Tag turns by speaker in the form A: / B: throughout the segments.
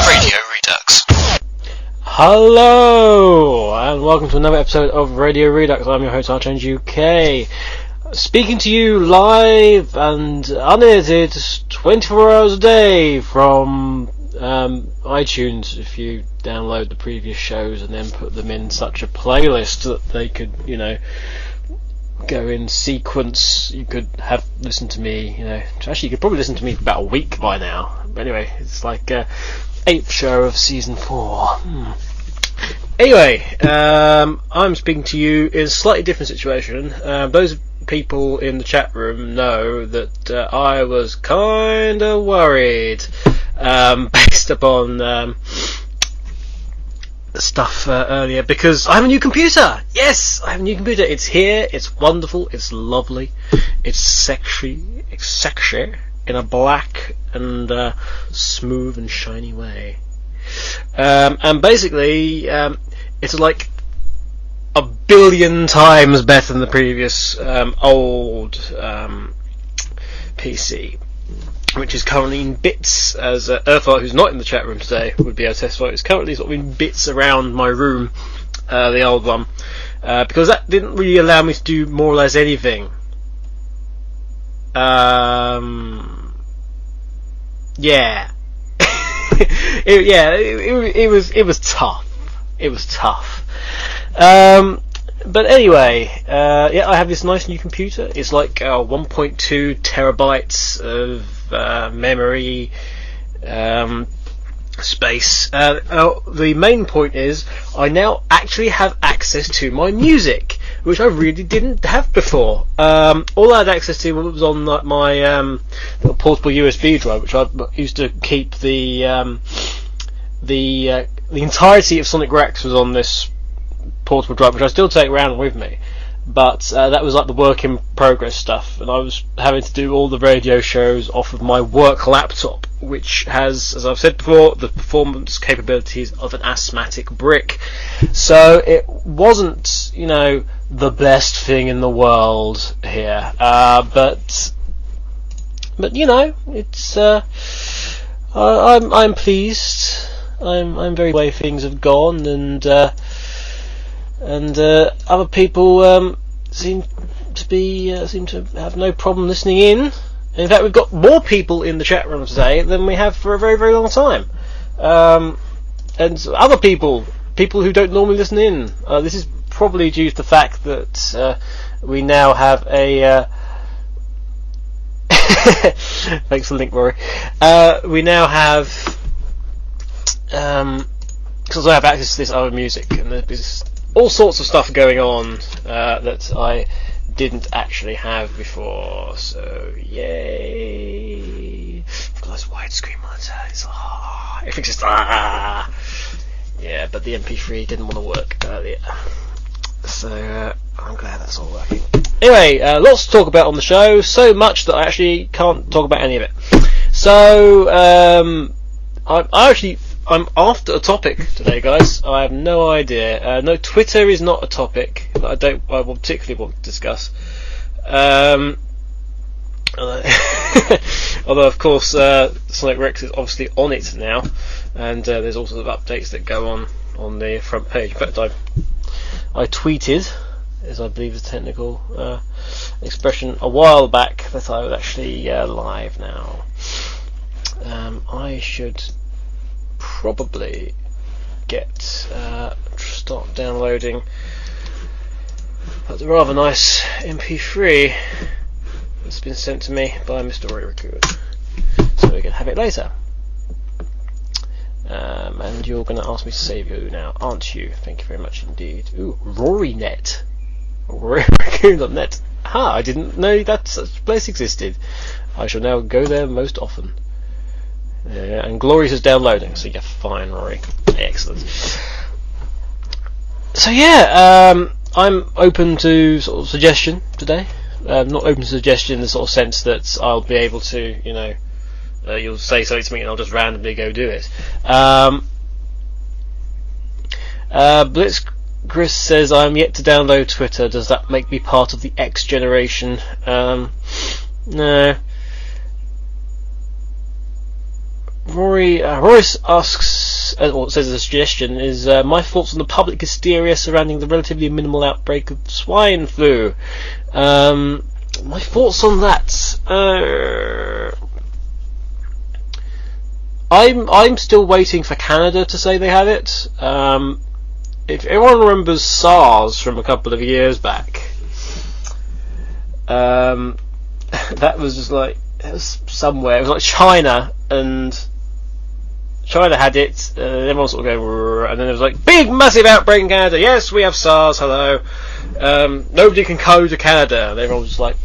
A: Radio Redux.
B: Hello, and welcome to another episode of Radio Redux. I'm your host, Archange UK, speaking to you live and unedited 24 hours a day from iTunes. If you download the previous shows and then put them in such a playlist that they could, go in sequence, you could have listened to me, actually you could probably listen to me for about a week by now. But anyway, it's like 8th show of season 4. Anyway, I'm speaking to you in a slightly different situation. Those people in the chat room know that I was kinda worried, based upon stuff earlier, because I have a new computer. Yes, I have a new computer. It's here, it's wonderful, it's lovely, it's sexy, in a black and smooth and shiny way. And basically, it's like a billion times better than the previous old PC, which is currently in bits, as Earthlight, who's not in the chat room today, would be able to testify. It's currently sort of in bits around my room, the old one, because that didn't really allow me to do more or less anything. Yeah. It was tough. It was tough. But anyway, I have this nice new computer. It's like 1.2 terabytes of memory space. The main point is I now actually have access to my music, which I really didn't have before. All I had access to was on my little portable USB drive, which I used to keep the entirety of Sonic Rex was on this portable drive, which I still take around with me. But that was like the work in progress stuff, and I was having to do all the radio shows off of my work laptop, which has, as I've said before, the performance capabilities of an asthmatic brick. So it wasn't, the best thing in the world here, but it's I'm pleased. I'm very way things have gone, and other people seem to have no problem listening in. In fact, we've got more people in the chat room today than we have for a very, very long time. And other people who don't normally listen in. This is probably due to the fact that we now have a thanks for the link, Rory. We now have because I have access to this other music, and there's all sorts of stuff going on that I didn't actually have before. So yay! I've got this widescreen monitor. Everything's just yeah, but the MP3 didn't want to work earlier, so I'm glad that's all working. Anyway, lots to talk about on the show. So much that I actually can't talk about any of it. So I'm after a topic today, guys. I have no idea. No, Twitter is not a topic that I will particularly want to discuss. Although, of course, Sonic Rex is obviously on it now, and there's all sorts of updates that go on the front page. In fact, I tweeted, as I believe is the technical expression, a while back that I was actually live now. I should probably start downloading the rather nice MP3 that's been sent to me by Mr. Rory Raccoon, so we can have it later. And you're going to ask me to save you now, aren't you? Thank you very much indeed. Ooh, RoryNet, RoryRaccoon.net. I didn't know that such a place existed. I shall now go there most often. And Glorious is downloading, so yeah, fine, Rory. Excellent. So yeah, I'm open to sort of suggestion today. Not open to suggestion in the sort of sense that I'll be able to, you'll say something to me and I'll just randomly go do it. Blitz Chris says, I'm yet to download Twitter. Does that make me part of the X generation? No. Rory asks, says a suggestion is my thoughts on the public hysteria surrounding the relatively minimal outbreak of swine flu. My thoughts on that. I'm still waiting for Canada to say they have it. If everyone remembers SARS from a couple of years back, that was just like, it was somewhere. It was like China, and China had it, everyone sort of going, and then there was like, big massive outbreak in Canada. Yes, we have SARS. Hello. Nobody can go to Canada. And everyone was just like,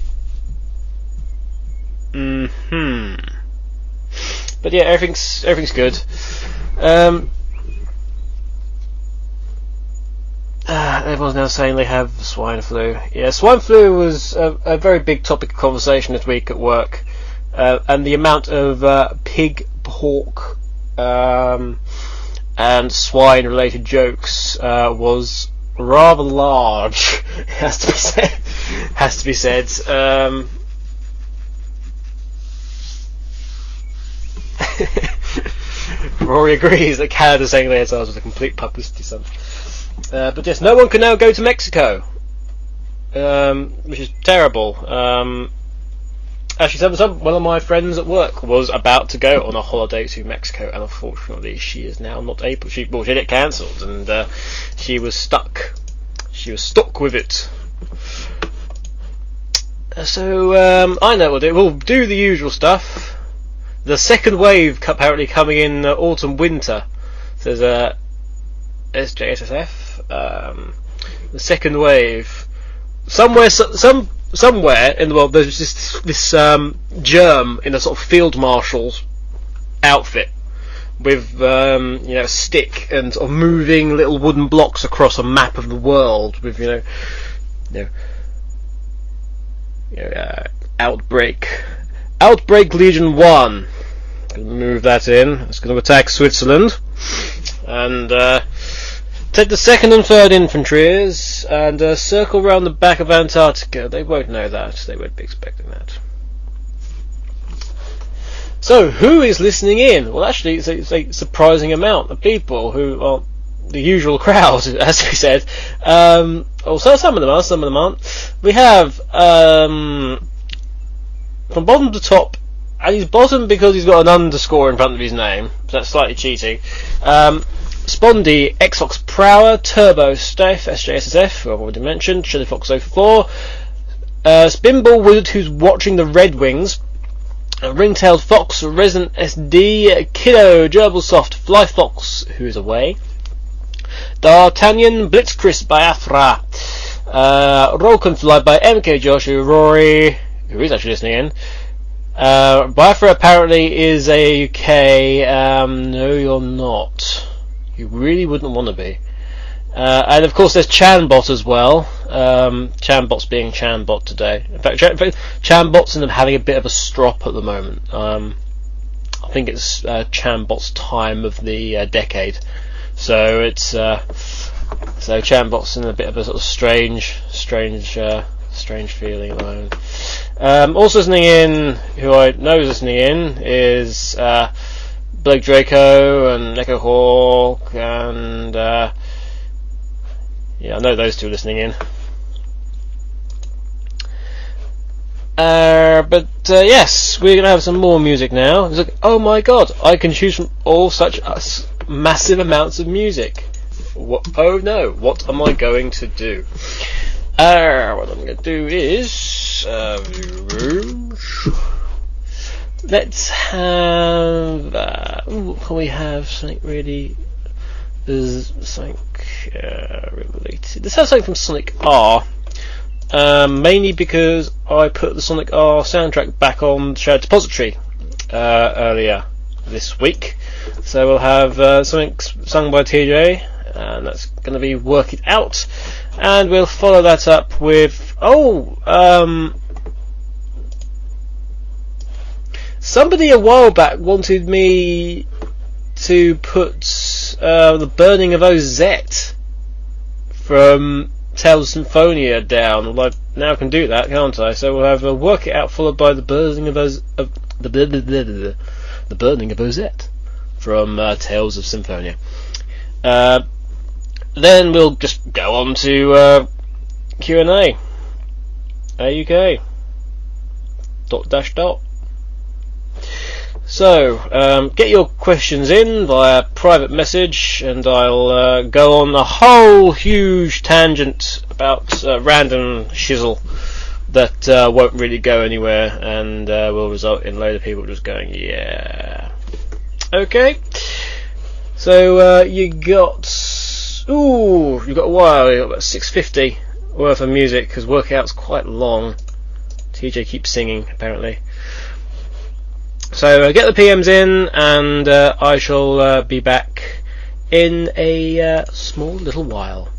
B: But yeah, everything's good. Everyone's now saying they have swine flu. Yeah, swine flu was a very big topic of conversation this week at work. and the amount of pig, pork, and swine-related jokes was rather large. Has to be said. Has to be said. Rory agrees that Canada saying their was a complete publicity stunt. But yes, no one can now go to Mexico, which is terrible. Actually, one of my friends at work was about to go on a holiday to Mexico, and unfortunately, she is now not able. She had it cancelled, and she was stuck. She was stuck with it. So I know what we'll do. We'll do the usual stuff. The second wave apparently coming in autumn winter. Says SJSSF. The second wave. Somewhere in the world, there's just this germ in a sort of field marshal's outfit with a stick and sort of moving little wooden blocks across a map of the world with Outbreak Legion 1. Move that in. It's going to attack Switzerland and take the 2nd and 3rd Infantries and circle around the back of Antarctica. They won't know that. They won't be expecting that. So, who is listening in? Well, actually, it's a surprising amount of people who are the usual crowd, as we said. Also, some of them aren't. We have, from bottom to top, and he's bottom because he's got an underscore in front of his name, so that's slightly cheating. Spondy, Xfox Prower, Turbo, Steph, SJSSF, who I've already mentioned, Shilly Fox 04, Spinball Wizard, who's watching the Red Wings, Ringtailed Fox, Resident SD, Kiddo, Gerbilsoft, Fly Fox, who is away, D'Artagnan, Blitzchris by Afra, Rollconfly by MK Joshua, Rory, who is actually listening in, Biafra apparently is AAUK, no you're not. You really wouldn't want to be. And of course there's Chanbot as well. Chanbot's being Chanbot today. In fact, Chanbot's having a bit of a strop at the moment. I think it's Chanbot's time of the decade. So it's so Chanbot's in a bit of a sort of strange feeling at the moment. Also listening in, who I know is listening in, is Blake Draco and Echo Hawk, and I know those two are listening in. But yes, we're going to have some more music now. It's like, oh my god, I can choose from all such massive amounts of music. Oh no, what am I going to do? What I'm going to do is let's have can we have something really something related? Let's have something from Sonic R, mainly because I put the Sonic R soundtrack back on Shared Depository earlier this week, so we'll have something sung by TJ, and that's going to be Work It Out, and we'll follow that up with somebody a while back wanted me to put the Burning of Ozette from Tales of Symphonia down. Well, I now can do that, can't I? So we'll have Work It Out followed by the Burning of the Burning of Ozette from Tales of Symphonia. Then we'll just go on to Q&A. AAUK. ... So, get your questions in via private message, and I'll go on a whole huge tangent about random shizzle that won't really go anywhere, and will result in a load of people just going, yeah. Okay. So, you've got a while, you've got about 650 worth of music, because Workout's quite long. TJ keeps singing, apparently. So get the PMs in, and I shall be back in a small little while.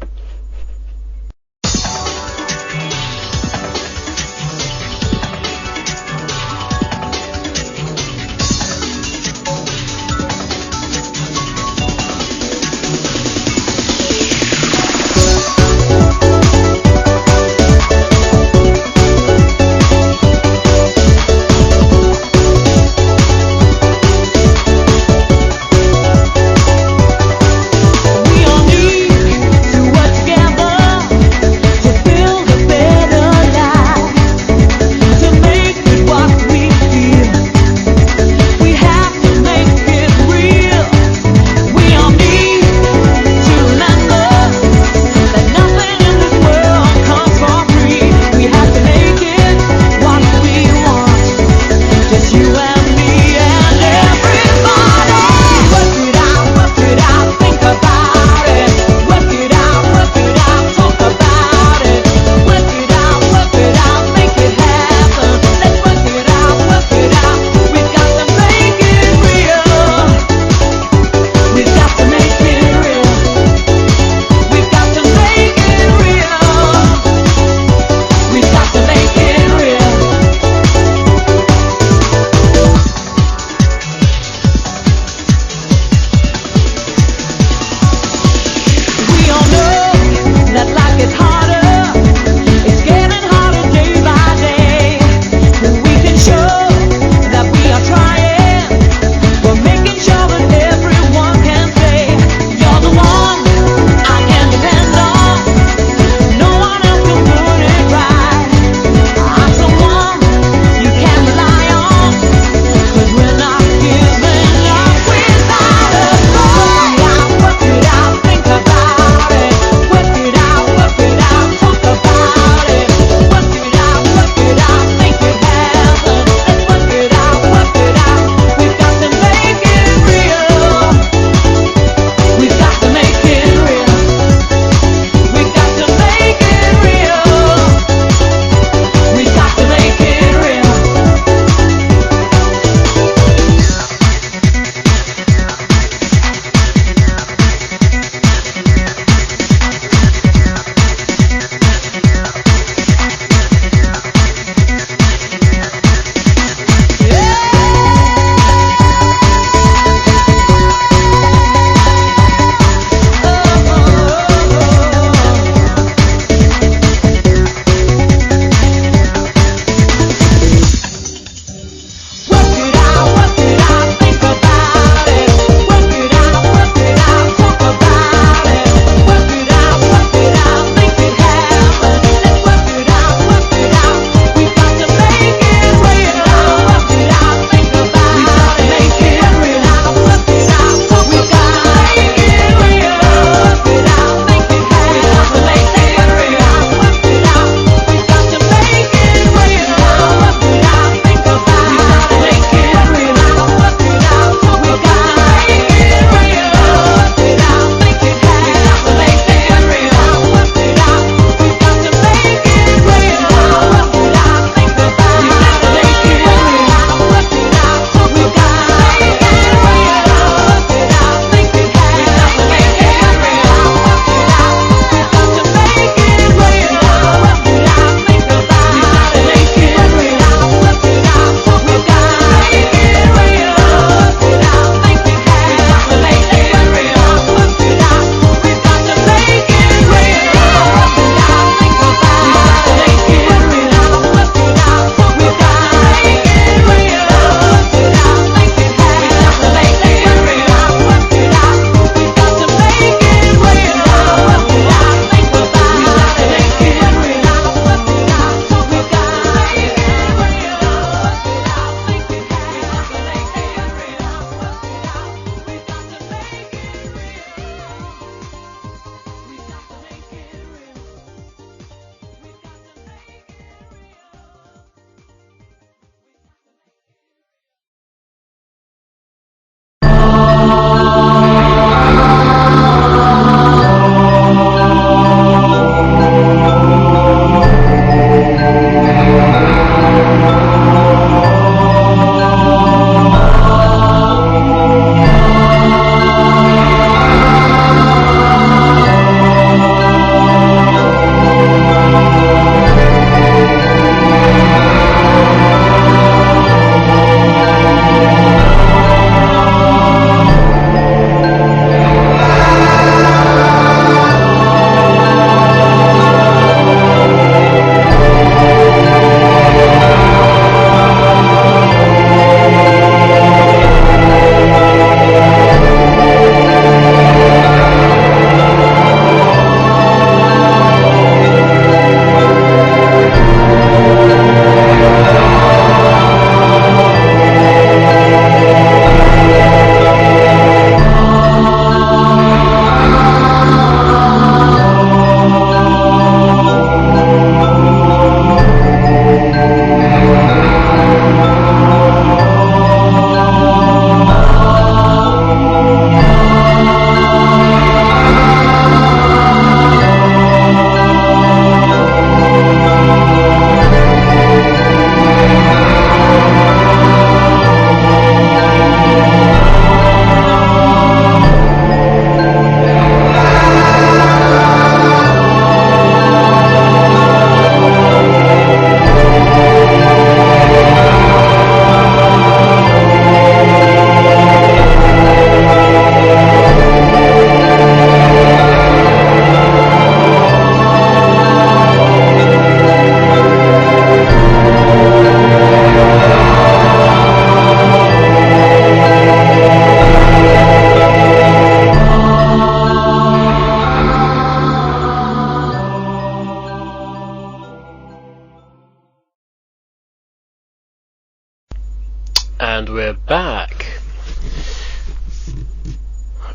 B: And we're back.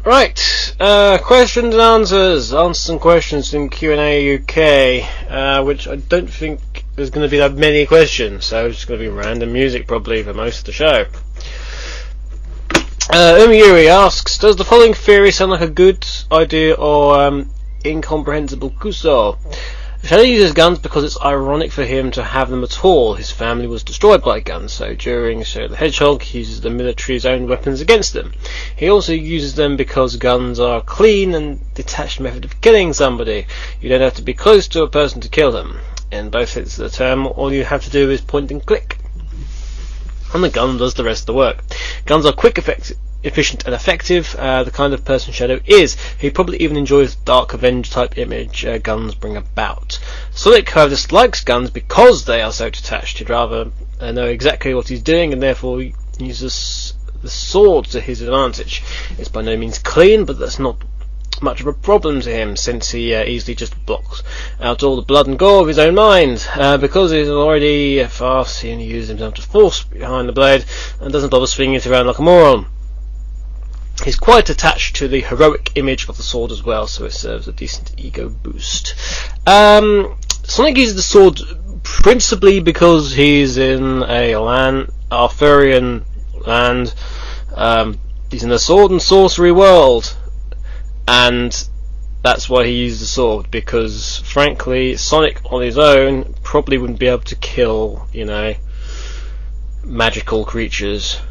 B: Right, questions and answers. Answer some questions in Q&A UK, which I don't think there's going to be that many questions, so it's just going to be random music probably for most of the show. Yuri asks, does the following theory sound like a good idea or incomprehensible kuso? Shadow uses guns because it's ironic for him to have them at all. His family was destroyed by guns, so during Shadow the Hedgehog he uses the military's own weapons against them. He also uses them because guns are a clean and detached method of killing somebody. You don't have to be close to a person to kill them. In both senses of the term, all you have to do is point and click, and the gun does the rest of the work. Guns are quick, efficient and effective, the kind of person Shadow is. He probably even enjoys the Dark Avenger type image guns bring about. Sonic, however, dislikes guns because they are so detached. He'd rather know exactly what he's doing and therefore uses the sword to his advantage. It's by no means clean, but that's not much of a problem to him, since he easily just blocks out all the blood and gore of his own mind. Because he's already fast, he only uses himself to force behind the blade and doesn't bother swinging it around like a moron. He's quite attached to the heroic image of the sword as well, so it serves a decent ego boost. Sonic uses the sword principally because he's in a Arthurian land. He's in a sword and sorcery world, and that's why he uses the sword, because frankly Sonic on his own probably wouldn't be able to kill, magical creatures.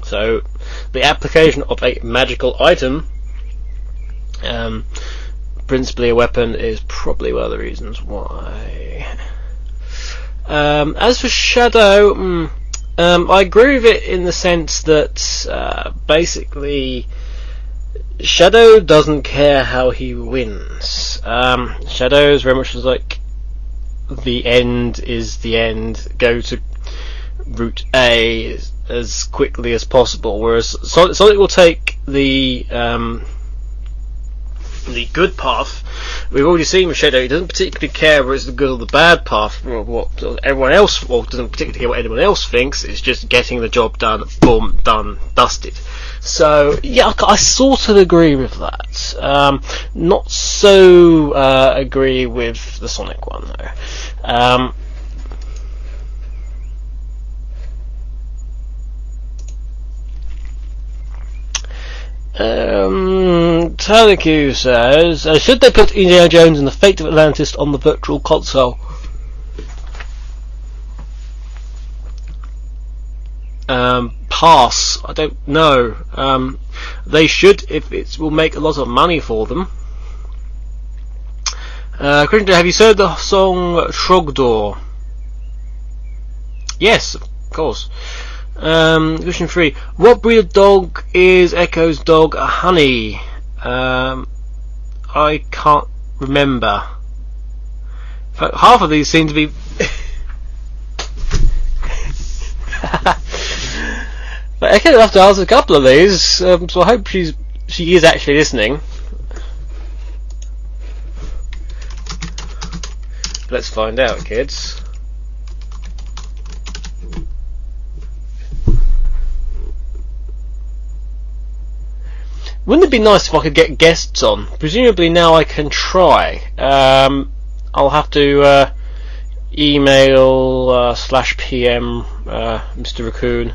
B: So the application of a magical item, principally a weapon, is probably one of the reasons why. As for Shadow, I agree with it in the sense that basically Shadow doesn't care how he wins. Shadow is very much like the end is the end, go to route A as quickly as possible, whereas Sonic will take the good path. We've already seen with Shadow, he doesn't particularly care whether it's the good or the bad path, or what everyone else, or doesn't particularly care what anyone else thinks. It's just getting the job done, boom, done, dusted. So yeah, I sort of agree with that. Not so agree with the Sonic one though. Taliku says, should they put Indiana Jones and the Fate of Atlantis on the Virtual Console? Pass. I don't know. They should, if it will make a lot of money for them. Christian, have you heard the song Trogdor? Yes, of course. Question 3. What breed of dog is Echo's dog Honey? I can't remember. In fact, half of these seem to be but Echo will have to answer a couple of these, so I hope she is actually listening. Let's find out, kids. Wouldn't it be nice if I could get guests on? Presumably now I can try. I'll have to email /PM Mr. Raccoon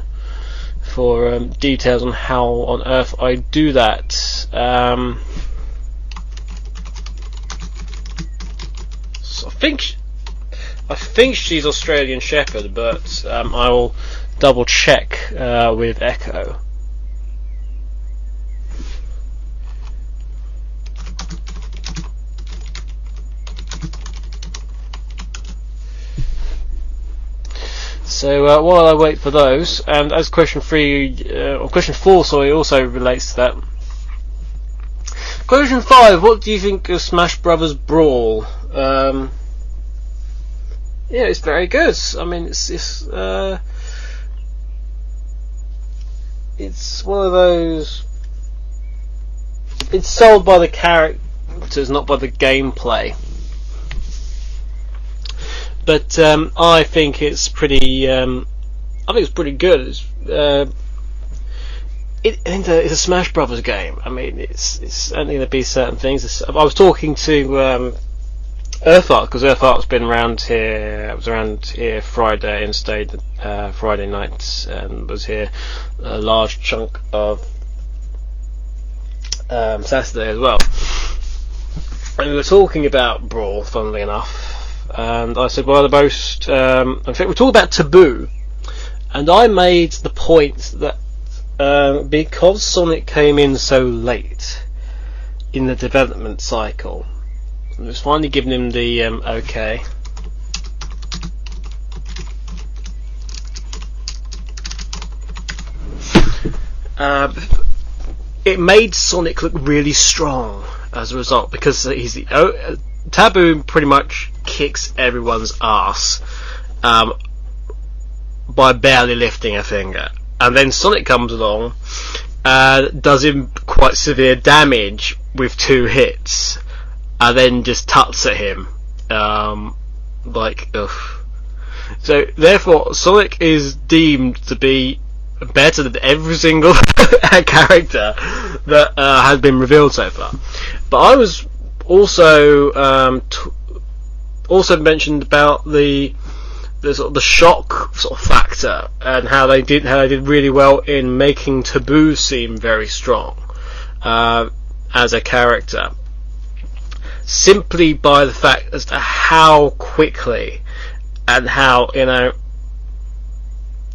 B: for details on how on earth I do that. So I think she's Australian Shepherd, but I will double check with Echo. So while I wait for those, and as question 4, sorry, also relates to that. Question 5: what do you think of Smash Brothers Brawl? Yeah, it's very good. I mean, it's one of those. It's sold by the characters, not by the gameplay. but I think it's pretty. I think it's pretty good. It's a Smash Brothers game. I mean, it's only going to be certain things. I was talking to Earthart, because Earthart's been around here. I was around here Friday and stayed Friday night, and was here a large chunk of Saturday as well. And we were talking about Brawl, funnily enough, and I said, well, the most in fact, we talked about Taboo, and I made the point that because Sonic came in so late in the development cycle, it was finally giving him the OK. It made Sonic look really strong as a result, because he's the Taboo pretty much kicks everyone's ass by barely lifting a finger, and then Sonic comes along, does him quite severe damage with 2 hits, and then just tuts at him, like, ugh. So therefore, Sonic is deemed to be better than every single character that has been revealed so far. But I was also also mentioned about the sort of the shock sort of factor, and how they did really well in making Taboo seem very strong as a character, simply by the fact as to how quickly and how, you know,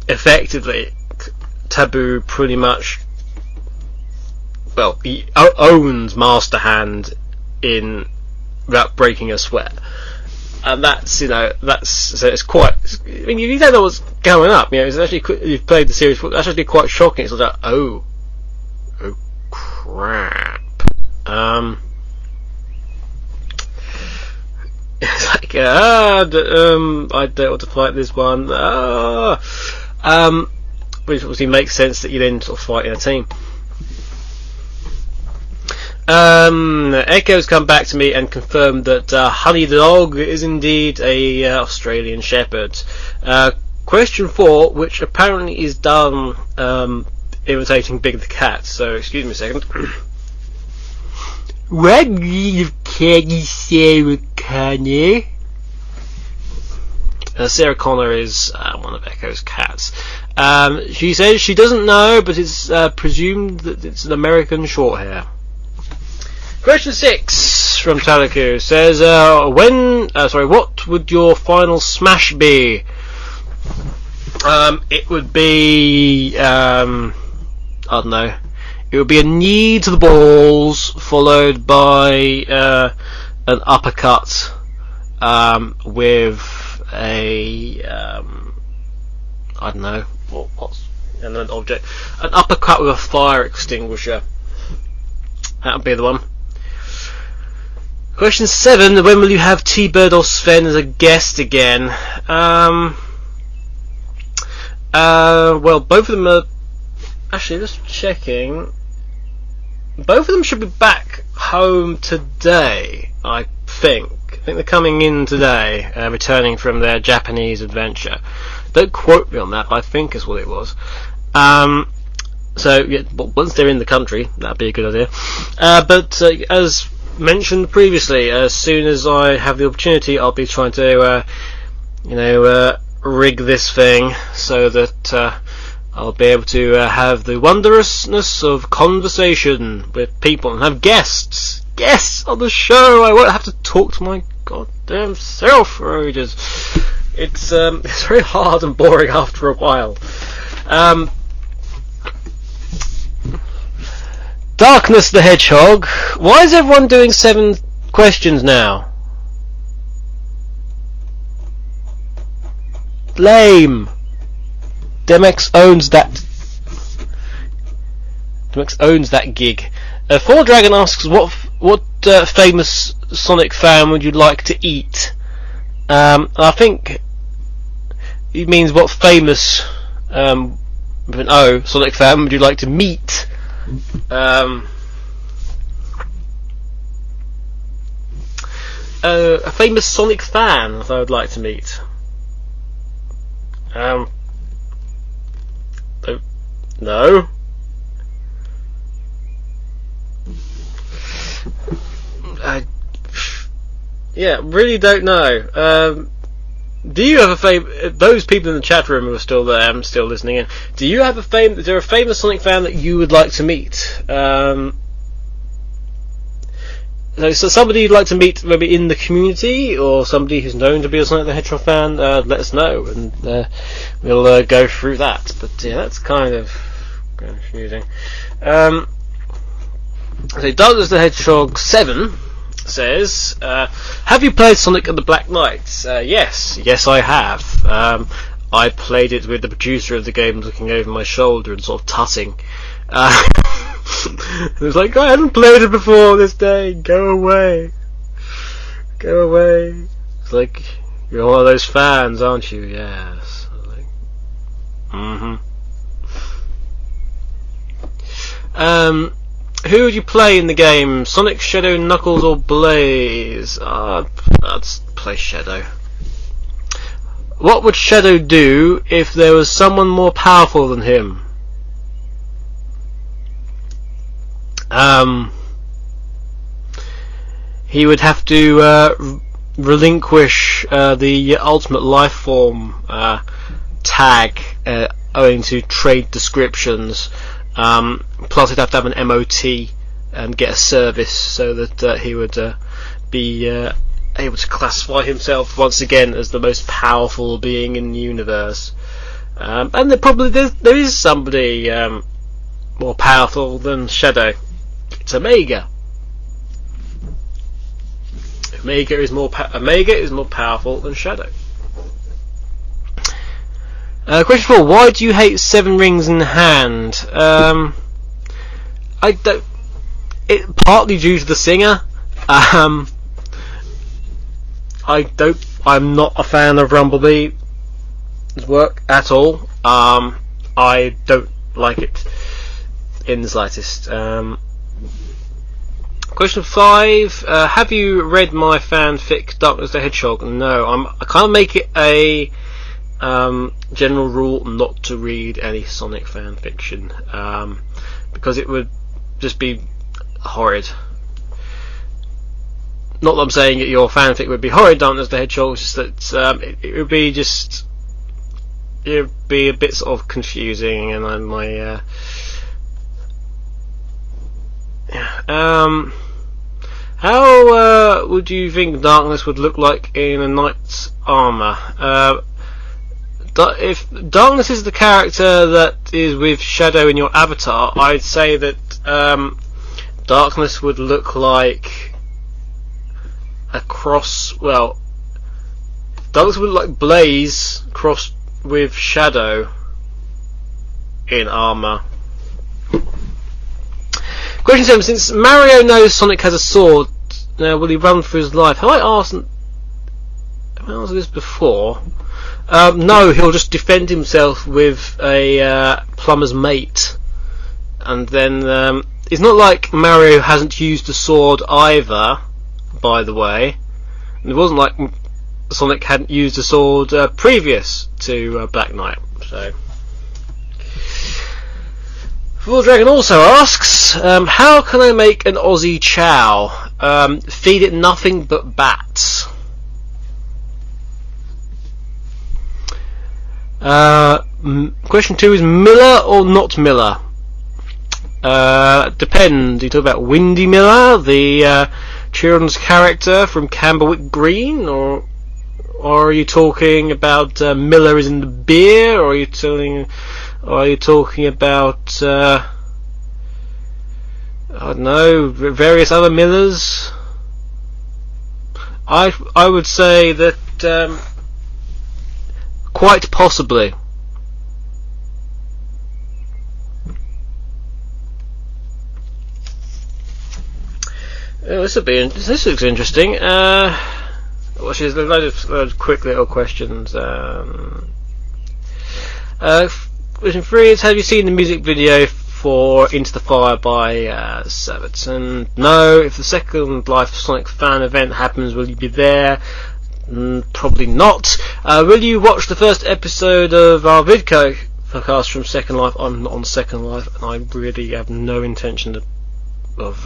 B: effectively Taboo pretty much, well, he owns Master Hand in without breaking a sweat. And that's, you know, so it's quite, I mean, you don't know what's going up, you know, it's actually, you've played the series, that's actually quite shocking. It's like, oh crap. It's like, I don't want to fight this one. Which obviously makes sense that you then sort of fight in a team. Echo's come back to me and confirmed that Honey the dog is indeed a Australian Shepherd. Question 4, which apparently is done imitating Big the Cat. So excuse me a second. What can you say, Connor? Sarah Connor is one of Echo's cats. She says she doesn't know, but it's presumed that it's an American Shorthair. Question 6 from Talaku says, what would your final smash be? It would be, I don't know, it would be a knee to the balls, followed by an uppercut with a, I don't know, what's an object? An uppercut with a fire extinguisher. That would be the one. Question 7, when will you have T-Bird or Sven as a guest again? Well, both of them are... Actually, just checking. Both of them should be back home today, I think. I think they're coming in today, returning from their Japanese adventure. Don't quote me on that, but I think is what it was. So, yeah, once they're in the country, that'd be a good idea. But as mentioned previously, as soon as I have the opportunity, I'll be trying to, rig this thing so that I'll be able to have the wondrousness of conversation with people and have guests on the show. I won't have to talk to my goddamn self for ages. It's very hard and boring after a while. Darkness the Hedgehog. Why is everyone doing 7 questions now? Lame. Demex owns that gig. Four Dragon asks, what famous Sonic fan would you like to eat? I think he means what famous with an O Sonic fan would you like to meet? a famous Sonic fan that I would like to meet? No. Yeah, really don't know. Do you have a favourite? Those people in the chat room who are still there, I'm still listening in. Do you have is there a famous Sonic fan that you would like to meet? So somebody you'd like to meet, maybe in the community, or somebody who's known to be a Sonic the Hedgehog fan, let us know, and we'll go through that. But yeah, that's kind of confusing. So Douglas the Hedgehog 7 says, have you played Sonic and the Black Knight? Yes I have. I played it with the producer of the game looking over my shoulder and sort of tutting. It was like, I hadn't played it before this day, go away. It's like, you're one of those fans, aren't you? Yes. I was like, who would you play in the game? Sonic, Shadow, Knuckles, or Blaze? I'd play Shadow. What would Shadow do if there was someone more powerful than him? He would have to relinquish the ultimate life form tag owing to trade descriptions. Plus he'd have to have an MOT and get a service so that he would be able to classify himself once again as the most powerful being in the universe. And there is somebody more powerful than Shadow. It's Omega. Omega is more powerful than Shadow. Question 4. Why do you hate Seven Rings in the Hand? I don't. It partly due to the singer. I'm not a fan of Rumblebee's work at all. I don't like it in the slightest. Question 5. Have you read my fanfic Darkness the Hedgehog? No. I can't make it a general rule not to read any Sonic fan fiction, because it would just be horrid. Not that I'm saying that your fanfic would be horrid, Darkness the Hedgehog, it's just that it would be a bit sort of confusing, and how would you think Darkness would look like in a knight's armour? If Darkness is the character that is with Shadow in your avatar, I'd say that Darkness would look like a cross. Well, Darkness would look like Blaze crossed with Shadow in armour. Question 7. Since Mario knows Sonic has a sword, will he run for his life? Have I asked this before? No, he'll just defend himself with a plumber's mate. And then, it's not like Mario hasn't used the sword either, by the way. And it wasn't like Sonic hadn't used the sword previous to Black Knight. So, Full Dragon also asks, how can I make an Aussie chow? Feed it nothing but bats. Question 2 is Miller or not Miller? Depends. You talk about Windy Miller, the children's character from Camberwick Green, or are you talking about Miller is in the beer, or are you talking about I don't know, various other Millers? I would say that quite possibly. Oh, this looks interesting. Well, she's a load of quick little questions. Question 3 is: have you seen the music video for Into the Fire by Sabbath. And no, if the Second Life Sonic fan event happens, will you be there? Probably not. Will you watch the first episode of our vidco podcast from Second Life? I'm not on Second Life, and I really have no intention of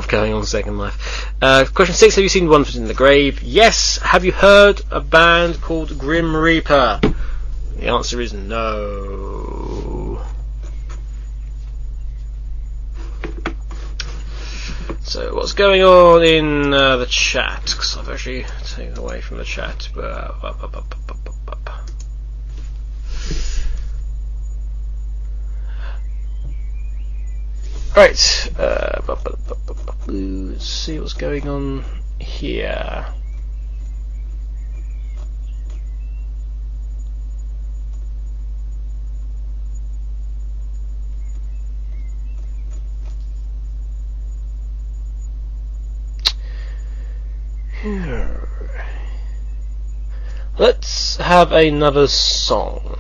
B: going on Second Life. Question 6: have you seen One Foot in the Grave? Yes. Have you heard a band called Grim Reaper? The answer is no. So what's going on in the chat? Because I've actually taken away from the chat. Right. Let's see what's going on here. Let's have another song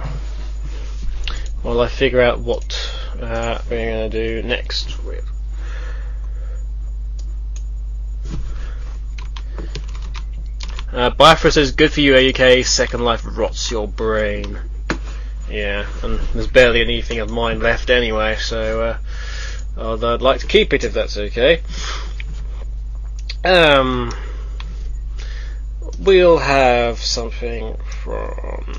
B: while I figure out what we're going to do next with. Biafra says, good for you, AAUK, Second Life rots your brain. Yeah, and there's barely anything of mine left anyway, so I'd like to keep it if that's okay. We'll have something from...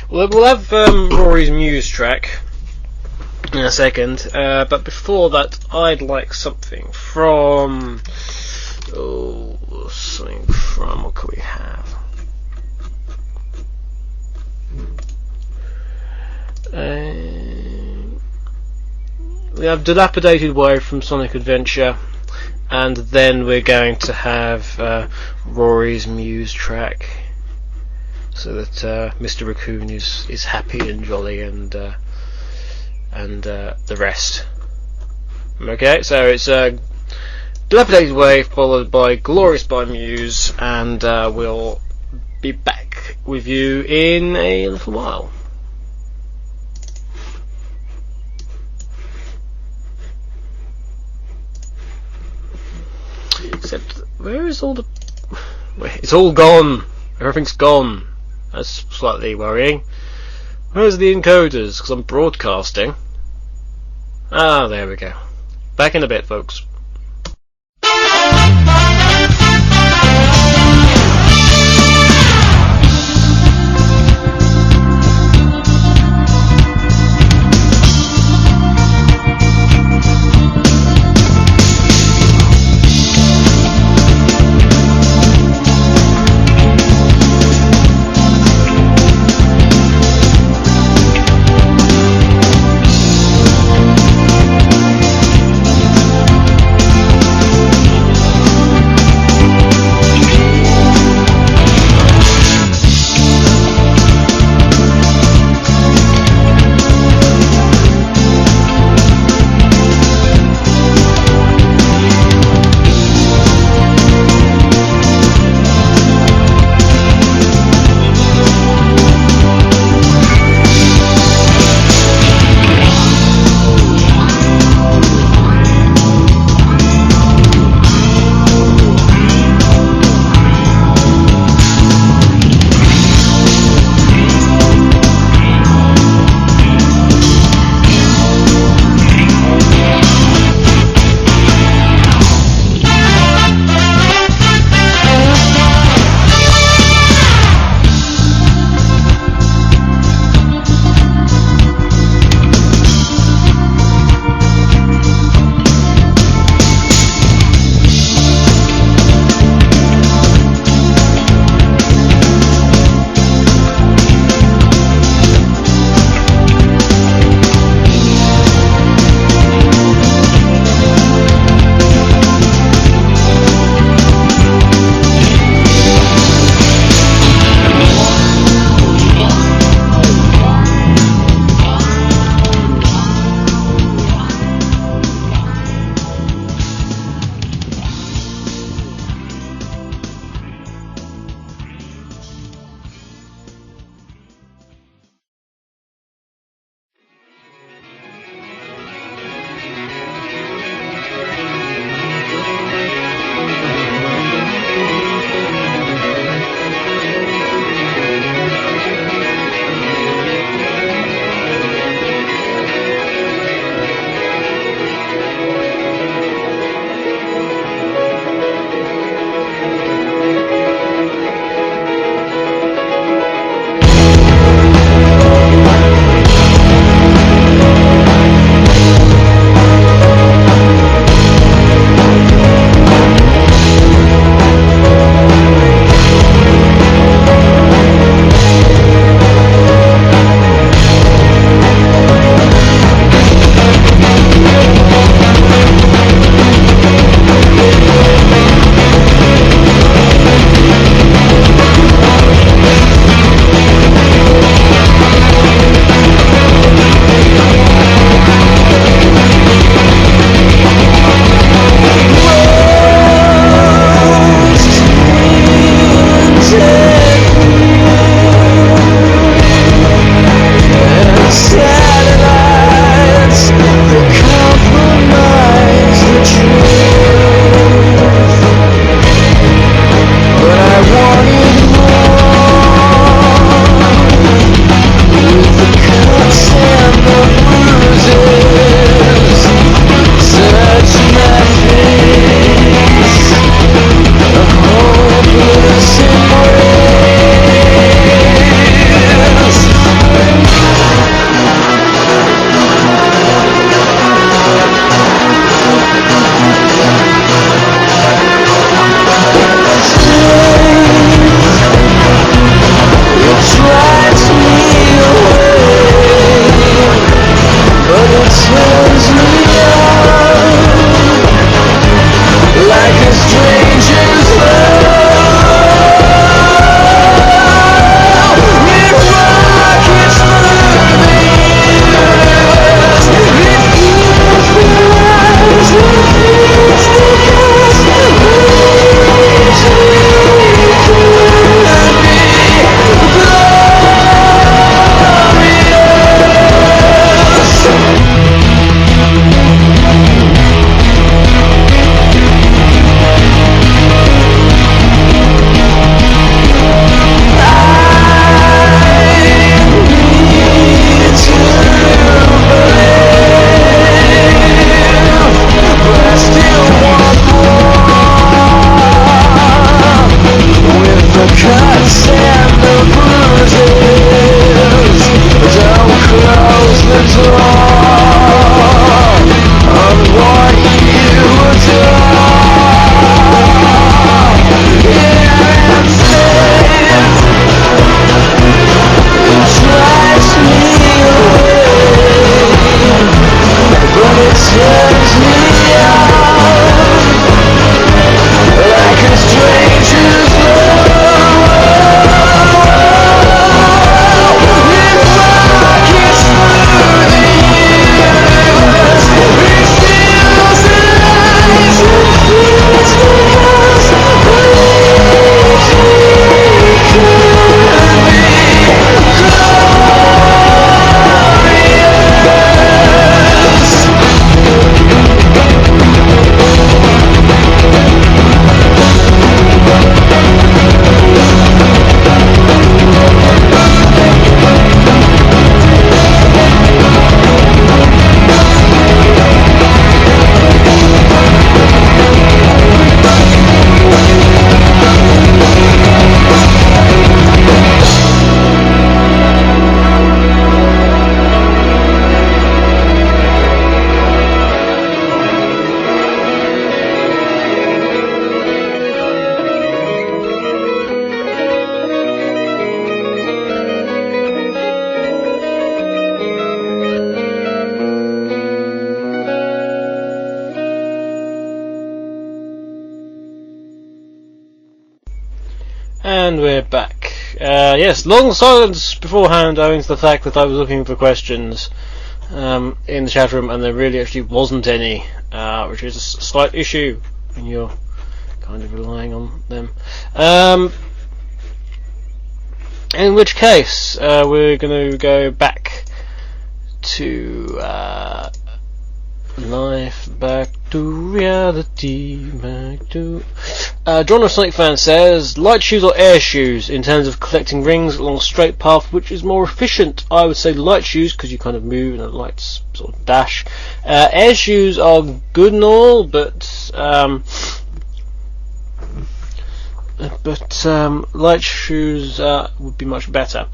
B: We'll have Rory's Muse track in a second, but before that I'd like something from... what could we have? We have Dilapidated Way from Sonic Adventure, and then we're going to have Rory's Muse track, so that Mr. Raccoon is happy and jolly, and the rest. Okay, so it's Dilapidated Way followed by Glorious by Muse, and we'll be back with you in a little while. Except, where is all the... It's all gone. Everything's gone. That's slightly worrying. Where's the encoders? Because I'm broadcasting. Ah, there we go. Back in a bit, folks. And we're back. Yes, long silence beforehand owing to the fact that I was looking for questions in the chat room and there really actually wasn't any, which is a slight issue when you're kind of relying on them. In which case, we're going to go back to life, back to reality, back to... John of Sonic Fan says, light shoes or air shoes in terms of collecting rings along a straight path, which is more efficient? I would say light shoes, because you kind of move in a light sort of dash. Air shoes are good and all, but light shoes would be much better.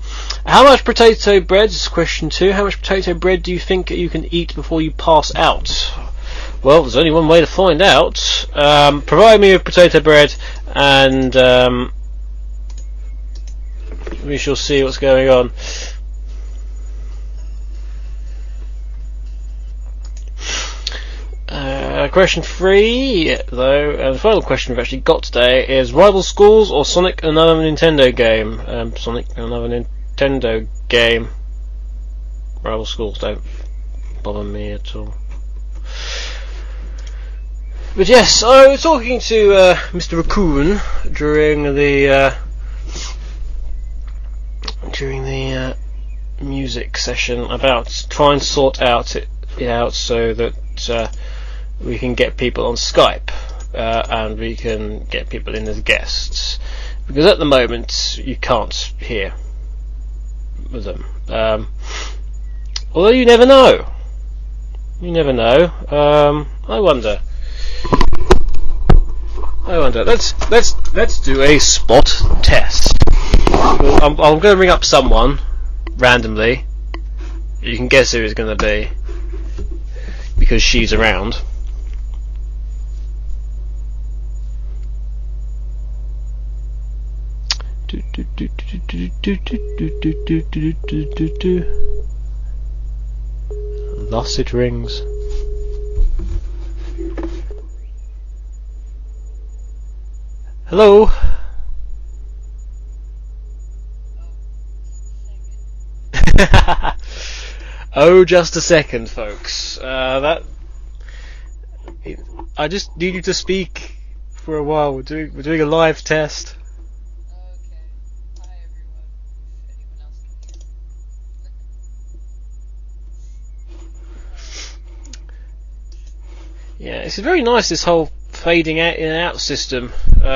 B: How much potato bread, this is question 2, how much potato bread do you think you can eat before you pass out? Well, there's only one way to find out. Provide me with potato bread and we shall see what's going on. Question 3, though, and the final question we've actually got today is Rival Schools or Sonic another Nintendo game? Sonic another Nintendo game. Rival Schools don't bother me at all. But yes, I was talking to Mr. Raccoon during the music session about trying to sort it out so that we can get people on Skype and we can get people in as guests, because at the moment you can't hear with them. Although you never know. I wonder. Let's do a spot test. Well, I'm going to ring up someone randomly. You can guess who it's going to be because she's around. Thus it rings. Hello. Oh, just a second, folks. I just need you to speak for a while. We're doing a live test.
A: Okay. Hi everyone. If anyone else can hear.
B: Yeah, it's very nice, this whole fading out in and out system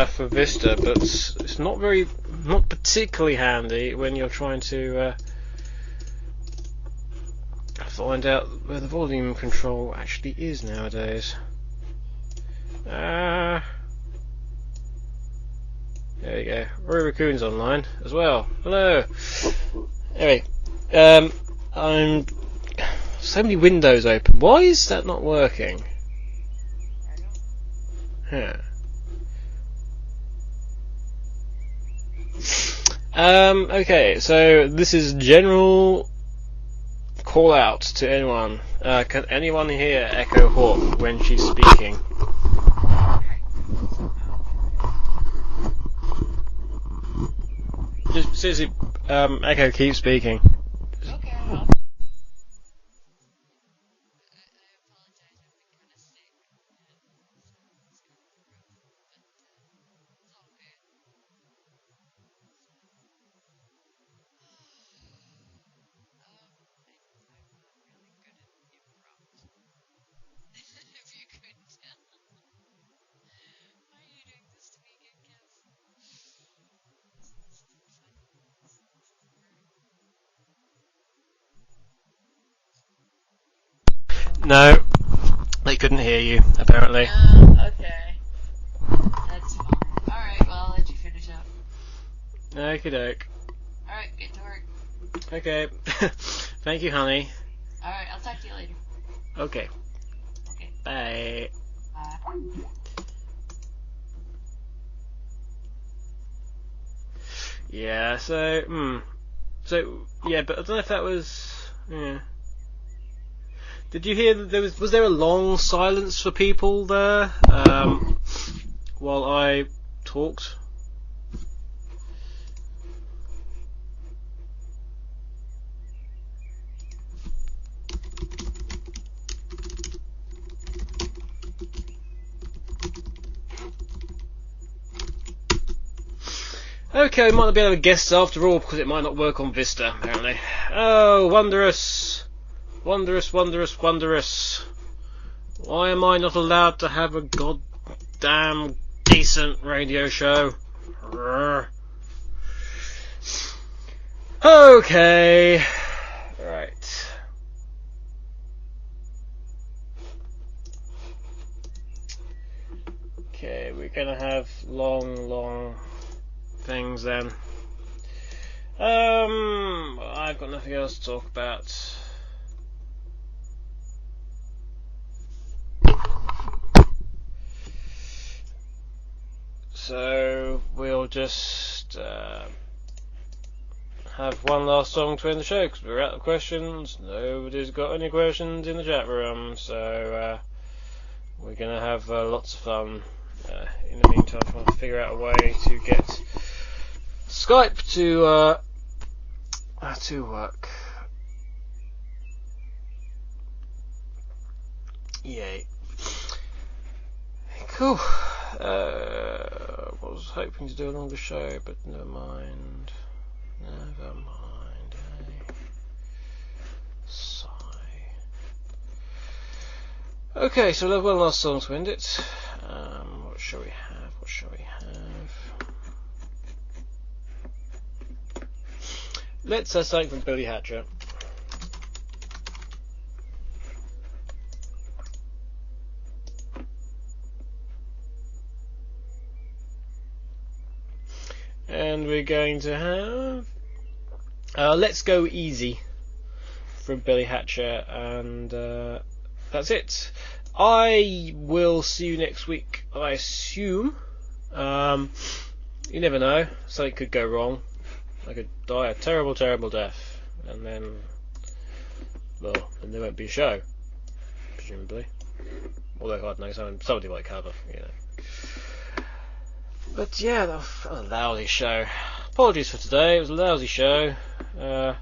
B: for Vista, but it's not particularly handy when you're trying to find out where the volume control actually is nowadays. There we go. Rory Raccoon's online as well. Hello. Anyway, I'm so many windows open. Why is that not working? Huh. Okay, so this is general call out to anyone. Can anyone hear Echo Hawk when she's speaking? Just seriously, Echo, keep speaking.
A: Okay.
B: No, they couldn't hear you, apparently.
A: Okay. That's fine. Alright, well, I'll let you finish up.
B: Okie doke.
A: Alright, get to work.
B: Okay. Thank you, honey.
A: Alright, I'll talk to you later.
B: Okay.
A: Okay.
B: Bye.
A: Bye.
B: Yeah, so, yeah, but I don't know if that was, yeah. Did you hear that was there a long silence for people there, while I talked? Okay, we might not be able to guess after all because it might not work on Vista, apparently. Oh, wondrous. Wondrous, wondrous, wondrous. Why am I not allowed to have a goddamn decent radio show? Okay. Right. Okay, we're gonna have long things then. I've got nothing else to talk about. So we'll just have one last song to end the show because we're out of questions. Nobody's got any questions in the chat room, so we're gonna have lots of fun. In the meantime, trying to figure out a way to get Skype to work. Yay! Cool. Was hoping to do a longer show, but never mind. Never mind. Sigh. Okay, so we'll have one last song to end it. What shall we have? What shall we have? Let's have something from Billy Hatcher. And we're going to have Let's Go Easy from Billy Hatcher, and that's it. I will see you next week, I assume. You never know, something could go wrong. I could die a terrible, terrible death, and then, well, then there won't be a show, presumably. Although, I don't know, somebody might cover, you know. But yeah, that was a lousy show. Apologies for today, it was a lousy show. Not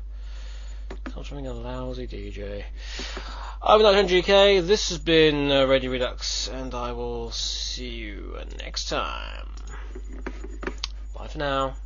B: being a lousy DJ. I'm AAUK, this has been Radio Redux, and I will see you next time. Bye for now.